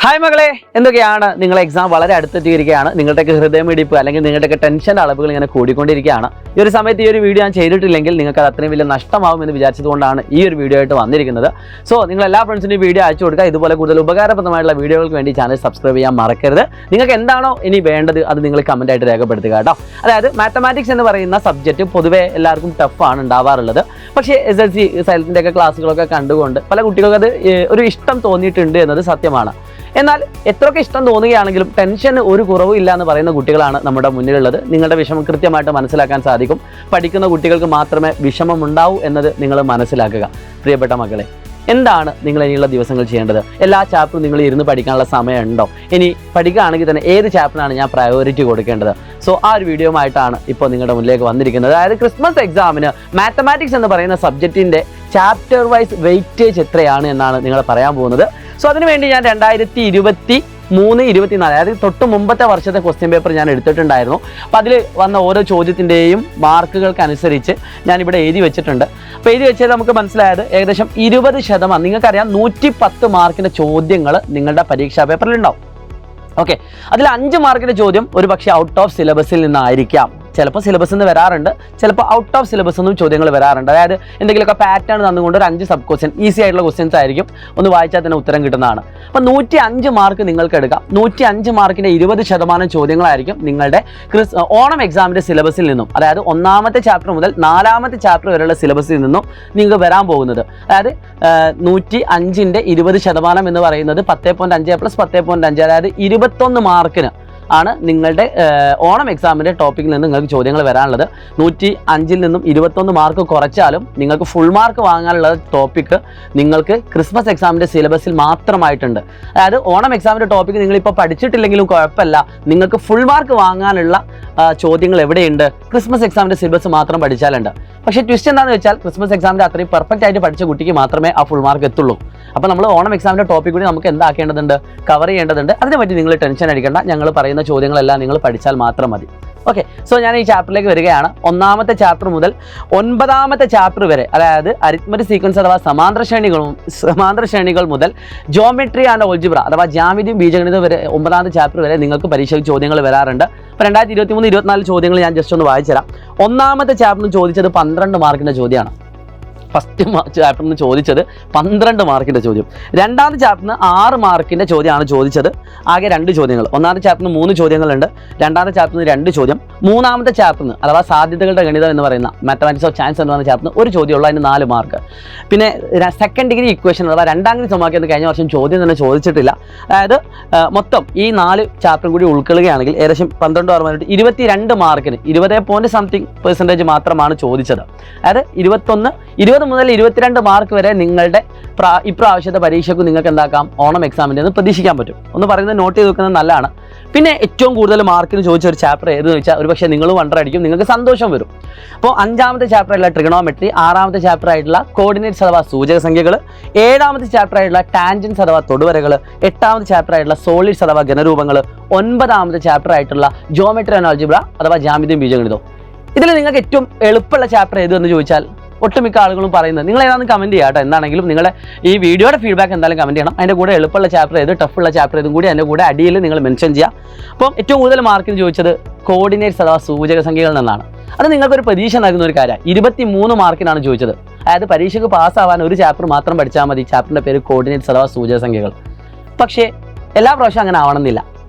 Hi മകളെ, എന്തൊക്കെയാണ് നിങ്ങളുടെ എക്സാം വളരെ അടുത്തെത്തിയിരിക്കുകയാണ്. നിങ്ങളുടെയൊക്കെ ഹൃദയമിടിപ്പ് അല്ലെങ്കിൽ നിങ്ങളുടെയൊക്കെ ടെൻഷൻ്റെ അളവുകൾ ഇങ്ങനെ കൂടിക്കൊണ്ടിരിക്കുകയാണ്. ഈ ഒരു സമയത്ത് ഈ ഒരു വീഡിയോ ഞാൻ ചെയ്തിട്ടില്ലെങ്കിൽ നിങ്ങൾക്ക് അത് അത്രയും വലിയ നഷ്ടമാകുമെന്ന് വിചാരിച്ചതുകൊണ്ടാണ് ഈ ഒരു വീഡിയോ ആയിട്ട് വന്നിരിക്കുന്നത്. സോ നിങ്ങൾ എല്ലാ ഫ്രണ്ട്സിനും ഈ വീഡിയോ അയച്ചു കൊടുക്കുക. ഇതുപോലെ കൂടുതൽ ഉപകാരപ്രദമായിട്ടുള്ള വീഡിയോകൾക്ക് വേണ്ടി ചാനൽ സബ്സ്ക്രൈബ് ചെയ്യാൻ മറക്കരുത്. നിങ്ങൾക്ക് എന്താണോ ഇനി വേണ്ടത് അത് നിങ്ങൾ കമൻ്റ് ആയിട്ട് രേഖപ്പെടുത്തുക കേട്ടോ. അതായത് മാത്തമാറ്റിക്സ് എന്ന് പറയുന്ന സബ്ജക്റ്റ് പൊതുവേ എല്ലാവർക്കും ടഫാണ് ഉണ്ടാവാറുള്ളത്. പക്ഷേ SSLC സയൻസിൻ്റെ ഒക്കെ ക്ലാസ്സുകളൊക്കെ കണ്ടുകൊണ്ട് പല കുട്ടികൾക്ക് അത് ഒരു ഇഷ്ടം തോന്നിയിട്ടുണ്ട് എന്നത് സത്യമാണ്. എന്നാൽ എത്രയൊക്കെ ഇഷ്ടം തോന്നുകയാണെങ്കിലും ടെൻഷന് ഒരു കുറവും ഇല്ല എന്ന് പറയുന്ന കുട്ടികളാണ് നമ്മുടെ മുന്നിലുള്ളത്. നിങ്ങളുടെ വിഷമം കൃത്യമായിട്ട് മനസ്സിലാക്കാൻ സാധിക്കും. പഠിക്കുന്ന കുട്ടികൾക്ക് മാത്രമേ വിഷമം ഉണ്ടാവൂ എന്നത് നിങ്ങൾ മനസ്സിലാക്കുക. പ്രിയപ്പെട്ട മക്കളെ, എന്താണ് നിങ്ങൾ ഇനിയുള്ള ദിവസങ്ങൾ ചെയ്യേണ്ടത്? എല്ലാ ചാപ്റ്ററും നിങ്ങൾ ഇരുന്ന് പഠിക്കാനുള്ള സമയമുണ്ടോ? ഇനി പഠിക്കുകയാണെങ്കിൽ തന്നെ ഏത് ചാപ്റ്ററിനാണ് ഞാൻ പ്രയോറിറ്റി കൊടുക്കേണ്ടത്? സോ ആ ഒരു വീഡിയോ ആയിട്ടാണ് ഇപ്പോൾ നിങ്ങളുടെ മുന്നിലേക്ക് വന്നിരിക്കുന്നത്. അതായത് ക്രിസ്മസ് എക്സാമിന് മാത്തമാറ്റിക്സ് എന്ന് പറയുന്ന സബ്ജക്റ്റിൻ്റെ ചാപ്റ്റർ വൈസ് വെയിറ്റേജ് എത്രയാണ് എന്നാണ് നിങ്ങൾ പറയാൻ പോകുന്നത്. സോ അതിനുവേണ്ടി ഞാൻ 2023-24 അതായത് തൊട്ട് മുമ്പത്തെ വർഷത്തെ ക്വസ്റ്റ്യൻ പേപ്പർ ഞാൻ എടുത്തിട്ടുണ്ടായിരുന്നു. അപ്പോൾ അതിൽ വന്ന ഓരോ ചോദ്യത്തിൻ്റെയും മാർക്കുകൾക്കനുസരിച്ച് ഞാനിവിടെ എഴുതി വെച്ചിട്ടുണ്ട്. അപ്പോൾ എഴുതി വെച്ചത് നമുക്ക് മനസ്സിലായത് ഏകദേശം 20%. നിങ്ങൾക്കറിയാം 110 മാർക്കിൻ്റെ ചോദ്യങ്ങൾ നിങ്ങളുടെ പരീക്ഷാ പേപ്പറിലുണ്ടാവും. ഓക്കെ, അതിൽ 5 മാർക്കിൻ്റെ ചോദ്യം ഒരു പക്ഷേ ഔട്ട് ഓഫ് സിലബസിൽ നിന്നായിരിക്കാം. ചിലപ്പോൾ സിലബസിൽ നിന്ന് വരാറുണ്ട്, ചിലപ്പോൾ ഔട്ട് ഓഫ് സിലബസിൽ നിന്നും ചോദ്യങ്ങൾ വരാറുണ്ട്. അതായത് എന്തെങ്കിലുമൊക്കെ പാറ്റേൺ തന്നുകൊണ്ട് ഒരു 5 സബ് ക്വസ്റ്റ്യൻ ഈസി ആയിട്ടുള്ള ക്വസ്റ്റ്യൻസ് ആയിരിക്കും. ഒന്ന് വായിച്ചാൽ തന്നെ ഉത്തരം കിട്ടുന്നതാണ്. അപ്പോൾ 105 മാർക്ക് നിങ്ങൾക്ക് എടുക്കാം. 105 മാർക്കിൻ്റെ 20% ചോദ്യങ്ങളായിരിക്കും നിങ്ങളുടെ ഓണം എക്സാമിൻ്റെ സിലബസിൽ നിന്നും, അതായത് 1ാമത്തെ ചാപ്റ്റർ മുതൽ 4ാമത്തെ ചാപ്റ്റർ വരെയുള്ള സിലബസിൽ നിന്നും നിങ്ങൾക്ക് വരാൻ പോകുന്നത്. അതായത് 105ൻ്റെ 20% എന്ന് പറയുന്നത് 10.5 + 10.5, അതായത് 21 മാർക്കിന് ആണ് നിങ്ങളുടെ ഓണം എക്സാമിൻ്റെ ടോപ്പിക്കിൽ നിന്ന് നിങ്ങൾക്ക് ചോദ്യങ്ങൾ വരാനുള്ളത്. 105ൽ നിന്നും 21 മാർക്ക് കുറച്ചാലും നിങ്ങൾക്ക് ഫുൾ മാർക്ക് വാങ്ങാനുള്ള ടോപ്പിക്ക് നിങ്ങൾക്ക് ക്രിസ്മസ് എക്സാമിൻ്റെ സിലബസിൽ മാത്രമായിട്ടുണ്ട്. അതായത് ഓണം എക്സാമിൻ്റെ ടോപ്പിക്ക് നിങ്ങളിപ്പോൾ പഠിച്ചിട്ടില്ലെങ്കിലും കുഴപ്പമില്ല, നിങ്ങൾക്ക് ഫുൾ മാർക്ക് വാങ്ങാനുള്ള ചോദ്യങ്ങൾ എവിടെയുണ്ട്? ക്രിസ്മസ് എക്സാമിൻ്റെ സിലബസ് മാത്രം പഠിച്ചാലുണ്ട്. പക്ഷേ ട്വിസ്റ്റ് എന്താണെന്ന് വെച്ചാൽ ക്രിസ്മസ് എക്സാമിൻ്റെ അത്രയും പെർഫെക്റ്റ് ആയിട്ട് പഠിച്ച കുട്ടിക്ക് മാത്രമേ ആ ഫുൾ മാർക്ക് എത്തുള്ളൂ. അപ്പോൾ നമ്മൾ ഓണം എക്സാമിൻ്റെ ടോപ്പിക് കൂടി നമുക്ക് എന്താക്കേണ്ടതുണ്ട്? കവർ ചെയ്യേണ്ടതുണ്ട്. അതിനെപ്പറ്റി നിങ്ങൾ ടെൻഷൻ അടിക്കേണ്ട. ഞങ്ങൾ പറയുന്ന ചോദ്യങ്ങളെല്ലാം നിങ്ങൾ പഠിച്ചാൽ മാത്രം മതി. ഓക്കെ, സോ ഞാൻ ഈ ചാപ്റ്ററിലേക്ക് വരികയാണ്. 1ാമത്തെ ചാപ്റ്റർ മുതൽ 9ാമത്തെ ചാപ്റ്റർ വരെ, അതായത് അരിത്മെറ്റിക് സീക്വൻസ് അഥവാ സമാന്തര ശ്രേണികൾ മുതൽ ജോമെട്രി ആൻഡ് ഓൾജിബ്ര അഥവാ ജ്യാമിതിയും ബീജഗണിതവും വരെ 9ാമത്തെ ചാപ്റ്റർ വരെ നിങ്ങൾക്ക് പരീക്ഷയ്ക്ക് ചോദ്യങ്ങൾ വരാറുണ്ട്. അപ്പോൾ 2023-24 ചോദ്യങ്ങൾ ഞാൻ ജസ്റ്റ് ഒന്ന് വായിച്ചു തരാം. 1ാമത്തെ ചാപ്റ്ററിന് ചോദിച്ചത് 12 മാർക്കിൻ്റെ ചോദ്യമാണ്. ഫസ്റ്റ് ചാപ്റ്ററിന് ചോദിച്ചത് 12 മാർക്കിൻ്റെ ചോദ്യം. 2ാമത്തെ ചാപ്റ്ററിന് 6 മാർക്കിൻ്റെ ചോദ്യമാണ് ചോദിച്ചത്. ആകെ 2 ചോദ്യങ്ങൾ. 1ാമത്തെ ചാപ്റ്ററിന് 3 ചോദ്യങ്ങളുണ്ട്. 2ാമത്തെ ചാപ്റ്ററിന് 2 ചോദ്യം. 3ാമത്തെ ചാപ്റ്ററിന് അഥവാ സാധ്യതകളുടെ ഗണിതം എന്ന് പറയുന്ന മാത്തമാറ്റിക്സ് ഓഫ് ചാൻസ് എന്ന് പറയുന്ന ചാപ്റ്ററിന് 1 ചോദ്യമുള്ള, അതിന് 4 മാർക്ക്. പിന്നെ സെക്കൻഡ് ഡിഗ്രി ഇക്വേഷൻ അഥവാ 2ാം ഡിഗ്രി സമവാക്യം എന്ന് കഴിഞ്ഞ വർഷം ചോദ്യം തന്നെ ചോദിച്ചിട്ടില്ല. അതായത് മൊത്തം ഈ 4 ചാപ്റ്ററും കൂടി ഉൾക്കൊള്ളുകയാണെങ്കിൽ ഏകദേശം 12 22 മാർക്കിന് 20% മാത്രമാണ് ചോദിച്ചത്. അതായത് 20 മുതൽ 22 മാർക്ക് വരെ നിങ്ങളുടെ ഇപ്രാവശ്യത്തെ പരീക്ഷയ്ക്ക് നിങ്ങൾക്ക് എന്താക്കാം? ഓണം എക്സാമിൻ്റെ ഒന്ന് പ്രതീക്ഷിക്കാൻ പറ്റും. ഒന്ന് പറയുന്നത് നോട്ട് ചെയ്ത് വെക്കുന്നത് നല്ലതാണ്. പിന്നെ ഏറ്റവും കൂടുതൽ മാർക്കിന് ചോദിച്ച ഒരു ചാപ്റ്റർ ഏതെന്ന് വെച്ചാൽ ഒരുപക്ഷെ നിങ്ങൾ വണ്ടർ അടിക്കും, നിങ്ങൾക്ക് സന്തോഷം വരും. അപ്പോൾ 5ാമത്തെ ചാപ്റ്റർ ആയിട്ടുള്ള ട്രിഗണോമെട്രി, 6ാമത്തെ ചാപ്റ്റർ ആയിട്ടുള്ള കോർഡിനേറ്റ്സ് അഥവാ സൂചക സംഖ്യകൾ, 7ാമത്തെ ചാപ്റ്റർ ആയിട്ടുള്ള ടാൻജൻസ് അഥവാ തൊടുവരകൾ, 8ാമത്തെ ചാപ്റ്റർ ആയിട്ടുള്ള സോളിഡ്സ് അഥവാ ഘനരൂപങ്ങൾ, 9ാമത്തെ ചാപ്റ്റർ ആയിട്ടുള്ള ജോമെട്രി ആൻഡ് ആൾജിബ്ര അഥവാ ജ്യാമിതിയും ബീജഗണിതവും. ഇതിൽ നിങ്ങൾക്ക് ഏറ്റവും എളുപ്പമുള്ള ചാപ്റ്റർ ഏതെന്ന് ചോദിച്ചാൽ ഒട്ടുമിക്ക ആളുകളും പറയുന്നത് നിങ്ങൾ ഏതാണെന്ന് കമൻറ്റ് ചെയ്യുക കേട്ടോ. എന്താണെങ്കിലും നിങ്ങളുടെ ഈ വീഡിയോയുടെ ഫീഡ്ബാക്ക് എന്തായാലും കമൻറ്റ് ചെയ്യണം. അതിൻ്റെ കൂടെ എളുപ്പമുള്ള ചാപ്റ്റർ ഏത്, ടഫുള്ള ചാപ്റ്റർ ഏതും കൂടി അതിൻ്റെ കൂടെ അടിയിൽ നിങ്ങൾ മെൻഷൻ ചെയ്യുക. അപ്പം ഏറ്റവും കൂടുതൽ മാർക്കിന് ചോദിച്ചത് കോർഡിനേറ്റ്സ് അഥവാ സൂചക സംഖ്യകൾ നിന്നാണ്. അത് നിങ്ങൾക്കൊരു പ്രതീക്ഷ നൽകുന്ന ഒരു കാര്യമാണ്. 23 മാർക്കിനാണ് ചോദിച്ചത്. അതായത് പരീക്ഷയ്ക്ക് പാസ്സാവാൻ ഒരു ചാപ്റ്റർ മാത്രം പഠിച്ചാൽ മതി. ചാപ്റ്ററിൻ്റെ പേര് കോർഡിനേറ്റ്സ് അഥവാ സൂചക സംഖ്യകൾ. പക്ഷേ എല്ലാ പ്രാവശ്യം അങ്ങനെ ആവണമെന്നില്ല.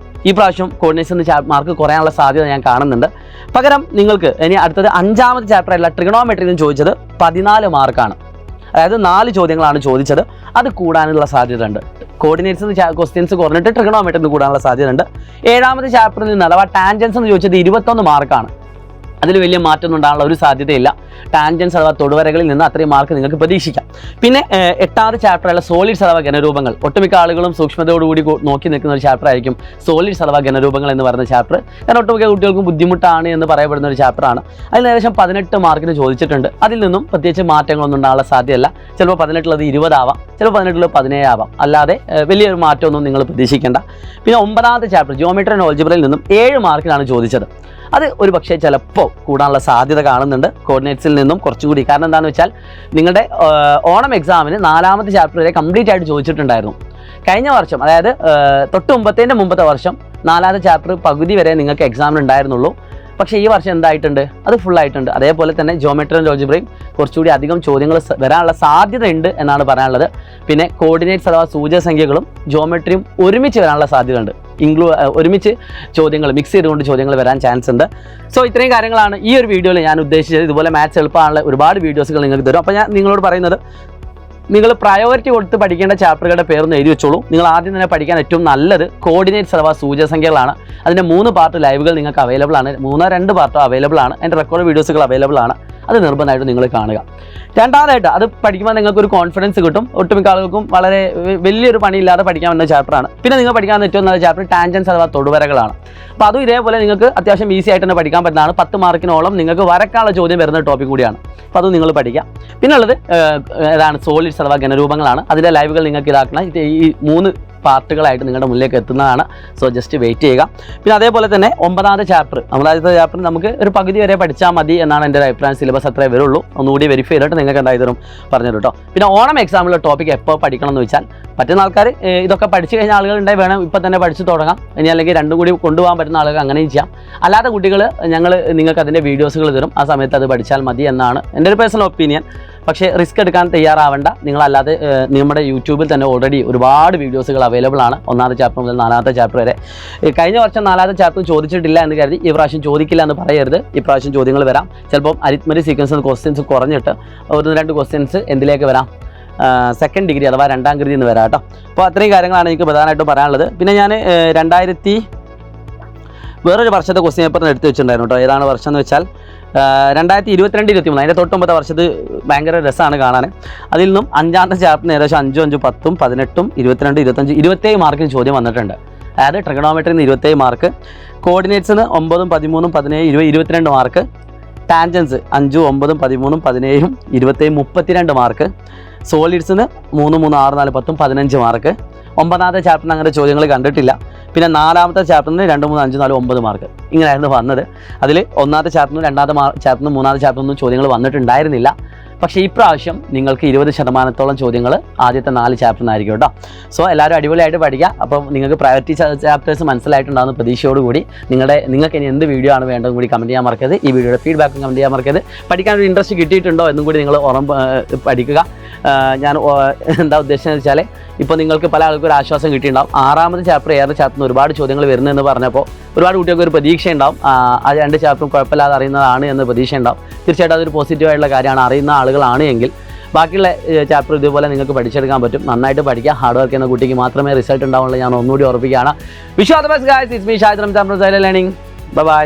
ഈ പ്രാവശ്യം കോർഡിനേറ്റ്സിന് മാർക്ക് കുറയാനുള്ള സാധ്യത ഞാൻ കാണുന്നുണ്ട്. പകരം നിങ്ങൾക്ക് ഇനി അടുത്തത് 5ാമത്തെ ചാപ്റ്റർ ആയിട്ടുള്ള ട്രിഗണോമെട്രിയിൽ നിന്ന് ചോദിച്ചത് 14 മാർക്കാണ്. അതായത് 4 ചോദ്യങ്ങളാണ് ചോദിച്ചത്. അത് കൂടാനുള്ള സാധ്യത ഉണ്ട്. കോർഡിനേറ്റ്സിന് ക്വസ്റ്റ്യൻസ് കുറഞ്ഞിട്ട് ട്രിഗണോമെട്രിയിൽ നിന്ന് കൂടാനുള്ള സാധ്യത ഉണ്ട്. 7ാമത്തെ ചാപ്റ്ററിൽ നിന്ന് അഥവാ ടാൻജൻസ് എന്ന് ചോദിച്ചത് 21 മാർക്കാണ്. അതിൽ വലിയ മാറ്റമൊന്നും ഉണ്ടാകാനുള്ള ഒരു സാധ്യതയില്ല. ടാൻജൻസ് അഥവാ തൊടുവരകളിൽ നിന്ന് അത്രയും മാർക്ക് നിങ്ങൾക്ക് പ്രതീക്ഷിക്കാം. പിന്നെ 8ാമത്തെ ചാപ്റ്ററിലുള്ള സോളിഡ്സ് അഥവാ ഘനരൂപങ്ങൾ, ഒട്ടുമിക്ക ആളുകളും സൂക്ഷ്മതയോടുകൂടി നോക്കി നിൽക്കുന്ന ഒരു ചാപ്റ്റർ ആയിരിക്കും സോളിഡ്സ് അഥവാ ഘനരൂപങ്ങൾ എന്ന് പറയുന്ന ചാപ്റ്റർ. കാരണം ഒട്ടുമിക്ക കുട്ടികൾക്കും ബുദ്ധിമുട്ടാണ് എന്ന് പറയപ്പെടുന്ന ഒരു ചാപ്റ്ററാണ്. അതിൽ ഏകദേശം 18 മാർക്കിന് ചോദിച്ചിട്ടുണ്ട്. അതിൽ നിന്നും പ്രത്യേകിച്ച് മാറ്റങ്ങളൊന്നും ഉണ്ടാകാനുള്ള സാധ്യതയല്ല. ചിലപ്പോൾ 18 20 ആവാം, ചിലപ്പോൾ 18 17 ആവാം. അല്ലാതെ വലിയൊരു മാറ്റമൊന്നും നിങ്ങൾ പ്രതീക്ഷിക്കേണ്ട. പിന്നെ 9ാമത്തെ ചാപ്റ്റർ ജോമെട്രി ആൻഡ് ഓൾജിബ്രയിൽ നിന്നും 7 മാർക്കിനാണ് ചോദിച്ചത്. അത് ഒരു പക്ഷേ ചിലപ്പോൾ കൂടാനുള്ള സാധ്യത കാണുന്നുണ്ട് കോർഡിനേറ്റ്സിൽ നിന്നും കുറച്ചുകൂടി. കാരണം എന്താണെന്ന് വെച്ചാൽ നിങ്ങളുടെ ഓണം എക്സാമിന് 4ാമത്തെ ചാപ്റ്റർ വരെ കംപ്ലീറ്റ് ആയിട്ട് ചോദിച്ചിട്ടുണ്ടായിരുന്നു. കഴിഞ്ഞ വർഷം അതായത് തൊട്ട് മുമ്പത്തെ വർഷം 4ാമത്തെ ചാപ്റ്റർ പകുതി വരെ നിങ്ങൾക്ക് എക്സാമിന് ഉണ്ടായിരുന്നുള്ളൂ. പക്ഷേ ഈ വർഷം എന്തായിട്ടുണ്ട്, അത് ഫുള്ളായിട്ടുണ്ട്. അതേപോലെ തന്നെ ജോമെട്രിയും ജോജിബ്രയും കുറച്ചുകൂടി അധികം ചോദ്യങ്ങൾ വരാനുള്ള സാധ്യതയുണ്ട് എന്നാണ് പറയാനുള്ളത്. പിന്നെ കോർഡിനേറ്റ്സ് അഥവാ സൂചകസംഖ്യകളും ജോമെട്രിയും ഒരുമിച്ച് വരാനുള്ള സാധ്യതയുണ്ട്. ഒരുമിച്ച് ചോദ്യങ്ങൾ മിക്സ് ചെയ്തുകൊണ്ട് ചോദ്യങ്ങൾ വരാൻ ചാൻസ് ഉണ്ട്. സോ ഇത്രയും കാര്യങ്ങളാണ് ഈ ഒരു വീഡിയോയിൽ ഞാൻ ഉദ്ദേശിച്ചത്. ഇതുപോലെ മാത്സ് എളുപ്പമാണുള്ള ഒരുപാട് വീഡിയോസുകൾ നിങ്ങൾക്ക് തരും. അപ്പോൾ ഞാൻ നിങ്ങളോട് പറയുന്നത്, നിങ്ങൾ പ്രയോറിറ്റി കൊടുത്ത് പഠിക്കേണ്ട ചാപ്റ്ററുകളുടെ പേരൊന്ന് എഴുതി വെച്ചോളൂ. നിങ്ങൾ ആദ്യം തന്നെ പഠിക്കാൻ ഏറ്റവും നല്ലത് കോർഡിനേറ്റ്സ് അഥവാ സൂചകസംഖ്യകളാണ്. അതിൻ്റെ 3 പാർട്ട് ലൈവുകൾ നിങ്ങൾക്ക് അവൈലബിൾ ആണ്. 3 പാർട്ടോ അവൈലബിൾ ആണ്. അതിൻ്റെ റെക്കോർഡ് വീഡിയോസുകൾ അവൈലബിൾ ആണ്. അത് നിർബന്ധമായിട്ടും നിങ്ങൾ കാണുക. രണ്ടാമതായിട്ട് അത് പഠിക്കുമ്പോൾ നിങ്ങൾക്കൊരു കോൺഫിഡൻസ് കിട്ടും. ഒട്ടുമിക്ക ആളുകൾക്കും വളരെ വലിയൊരു പണിയില്ലാതെ പഠിക്കാൻ പറ്റുന്ന ചാപ്റ്ററാണ്. പിന്നെ നിങ്ങൾ പഠിക്കാൻ ഏറ്റവും നല്ല ചാപ്റ്റർ ടാൻജൻസ് അഥവാ തൊടുവരകളാണ്. അപ്പോൾ അതും ഇതേപോലെ നിങ്ങൾക്ക് അത്യാവശ്യം ഈസി ആയിട്ട് തന്നെ പഠിക്കാൻ പറ്റുന്നതാണ്. 10 മാർക്കിനോളം നിങ്ങൾക്ക് വരക്കാനുള്ള ചോദ്യം വരുന്ന ടോപ്പിക് കൂടിയാണ്. അപ്പോൾ അത് നിങ്ങൾ പഠിക്കാം. പിന്നുള്ളത് ഏതാണ് സോളിഡ്സ് അഥവാ ഘനരൂപങ്ങളാണ്. അതിൻ്റെ ലൈവുകൾ നിങ്ങൾക്ക് ഇതാക്കണം. ഈ 3 പാർട്ടുകളായിട്ട് നിങ്ങളുടെ മുന്നിലേക്ക് എത്തുന്നതാണ്. സോ ജസ്റ്റ് വെയിറ്റ് ചെയ്യുക. പിന്നെ അതേപോലെ തന്നെ 9ാമത്തെ ചാപ്റ്റർ നമുക്ക് ഒരു പകുതി വരെ പഠിച്ചാൽ മതി എന്നാണ് എൻ്റെ ഒരു അഭിപ്രായം. സിലബസ് അത്രേ വരുള്ളൂ. ഒന്നുകൂടി വെരിഫൈ ചെയ്തിട്ട് നിങ്ങൾക്ക് എന്തായി തരും പറഞ്ഞു കേട്ടോ. പിന്നെ ഓണം എക്സാമിലുള്ള ടോപ്പിക് എപ്പോൾ പഠിക്കണം എന്ന് വെച്ചാൽ, പറ്റുന്ന ആൾക്കാർ ഇതൊക്കെ പഠിച്ചു കഴിഞ്ഞ ആളുകളുണ്ടെങ്കിൽ വേണം ഇപ്പം തന്നെ പഠിച്ചു തുടങ്ങാം. ഇനി അല്ലെങ്കിൽ രണ്ടും കൂടി കൊണ്ടുപോകാൻ പറ്റുന്ന ആളുകൾ അങ്ങനെയും ചെയ്യാം. അല്ലാത്ത കുട്ടികൾ നിങ്ങൾക്ക് അതിൻ്റെ വീഡിയോസുകൾ തരും. ആ സമയത്ത് അത് പഠിച്ചാൽ മതി എന്നാണ് എൻ്റെ ഒരു പേഴ്സണൽ ഒപ്പീനിയൻ. പക്ഷേ റിസ്ക് എടുക്കാൻ തയ്യാറാവേണ്ട. നിങ്ങളല്ലാതെ നമ്മുടെ യൂട്യൂബിൽ തന്നെ ഓൾറെഡി ഒരുപാട് വീഡിയോസുകൾ അവൈലബിൾ ആണ്. 1ാമത്തെ ചാപ്റ്റർ മുതൽ 4ാമത്തെ ചാപ്റ്റർ വരെ. കഴിഞ്ഞ വർഷം 4ാമത്തെ ചാപ്റ്റർ ചോദിച്ചിട്ടില്ല എന്ന് കരുതി ഈ പ്രാവശ്യം ചോദിക്കില്ല എന്ന് പറയരുത്. ഈ പ്രാവശ്യം ചോദ്യങ്ങൾ വരാം. ചിലപ്പം അരിത്മെറ്റിക് സീക്വൻസ് ക്വസ്റ്റ്യൻസ് കുറഞ്ഞിട്ട് 1-2 ക്വസ്റ്റ്യൻസ് എന്തിലേക്ക് വരാം, സെക്കൻഡ് ഡിഗ്രി അഥവാ 2ാം ഡിഗ്രി എന്ന് വരാം കേട്ടോ. അപ്പോൾ അത്രയും കാര്യങ്ങളാണ് എനിക്ക് പ്രധാനമായിട്ടും പറയാനുള്ളത്. പിന്നെ ഞാൻ വേറൊരു വർഷത്തെ ക്വസ്റ്റ്യൻ പേപ്പറിന് എടുത്ത് വെച്ചിട്ടുണ്ടായിരുന്നു കേട്ടോ. ഏതാണ് വർഷം എന്ന് വെച്ചാൽ 2022-23. അതിൻ്റെ തൊട്ട് മുമ്പത്തെ വർഷത്ത് ഭയങ്കര രസമാണ് കാണാൻ. അതിൽ നിന്നും 5ാമത്തെ ചാപ്റ്ററിന് ഏകദേശം 5, 5, 10, 18, 22, 25, 27 മാർക്കിന് ചോദ്യം വന്നിട്ടുണ്ട്. അതായത് ട്രിഗണോമെട്രിന്ന് 27 മാർക്ക്, കോർഡിനേറ്റ്സിന് 9, 13, 17, 20, 22 മാർക്ക്, ടാൻജൻസ് 5, 9, 13, 17, 27, 32 മാർക്ക്, സോളിഡ്സിന് 3, 3, 6, 4, 10, 15 മാർക്ക്. 9ാമത്തെ ചാപ്റ്ററിന് അങ്ങനെ ചോദ്യങ്ങൾ കണ്ടിട്ടില്ല. പിന്നെ 4ാമത്തെ ചാപ്റ്ററിന് 2, 3, 5, 4, 9 മാർക്ക് ഇങ്ങനെയായിരുന്നു വന്നത്. അതിൽ 1ാമത്തെ ചാപ്റ്ററിനും 2ാമത്തെ ചാപ്റ്ററിനും 3ാമത്തെ ചാപ്റ്ററിനും ചോദ്യങ്ങൾ വന്നിട്ടുണ്ടായിരുന്നില്ല. പക്ഷേ ഈ പ്രാവശ്യം നിങ്ങൾക്ക് 20% ചോദ്യങ്ങൾ ആദ്യത്തെ 4 ചാപ്റ്ററിനായിരിക്കും കേട്ടോ. സോ എല്ലാവരും അടിപൊളിയായിട്ട് പഠിക്കുക. അപ്പം നിങ്ങൾക്ക് പ്രയോറിറ്റി ചാപ്റ്റേഴ്സ് മനസ്സിലായിട്ടുണ്ടാകുന്ന പ്രതീക്ഷയോടുകൂടി നിങ്ങൾക്ക് ഇനി എന്ത് വീഡിയോ ആണ് വേണ്ടതും കൂടി കമൻറ്റ് ചെയ്യാൻ മറക്കരുത്. ഈ വീഡിയോയുടെ ഫീഡ്ബാക്കും കമൻറ്റ് ചെയ്യാൻ മറക്കരുത്. പഠിക്കാൻ ഒരു ഇൻട്രസ്റ്റ് കിട്ടിയിട്ടുണ്ടോ എന്നും കൂടി നിങ്ങൾ പഠിക്കുക. ഞാൻ എന്താ ഉദ്ദേശിച്ചതെന്ന് വെച്ചാൽ, ഇപ്പോൾ നിങ്ങൾക്ക് പല ആൾക്കും ഒരു ആശ്വാസം കിട്ടിയിട്ടുണ്ടാവും. 6ാമത്തെ ചാപ്റ്റർ 7ാമത്തെ ചാപ്റ്ററിന് ഒരുപാട് ചോദ്യങ്ങൾ വരുന്നതെന്ന് പറഞ്ഞപ്പോൾ ഒരുപാട് കുട്ടികൾക്ക് ഒരു പ്രതീക്ഷ ഉണ്ടാവും. ആ 2 ചാപ്റ്ററും കുഴപ്പമില്ലാതെ അറിയുന്നതാണ് എന്ന് പ്രതീക്ഷ ഉണ്ടാവും. തീർച്ചയായിട്ടും അതൊരു പോസിറ്റീവായിട്ടുള്ള കാര്യമാണ്. അറിയുന്ന ആളുകളാണ് എങ്കിൽ ബാക്കിയുള്ള ചാപ്റ്റർ ഇതുപോലെ നിങ്ങൾക്ക് പഠിച്ചെടുക്കാൻ പറ്റും. നന്നായിട്ട് പഠിക്കുക. ഹാർഡ് വർക്ക് ചെയ്യുന്ന കുട്ടിക്ക് മാത്രമേ റിസൾട്ട് ഉണ്ടാവുള്ളൂ. ഞാൻ ഒന്നുകൂടി ഉറപ്പിക്കുകയാണ്. Wish all the best guys. It's me Shahid Ramzan from Silent Learning. Bye by.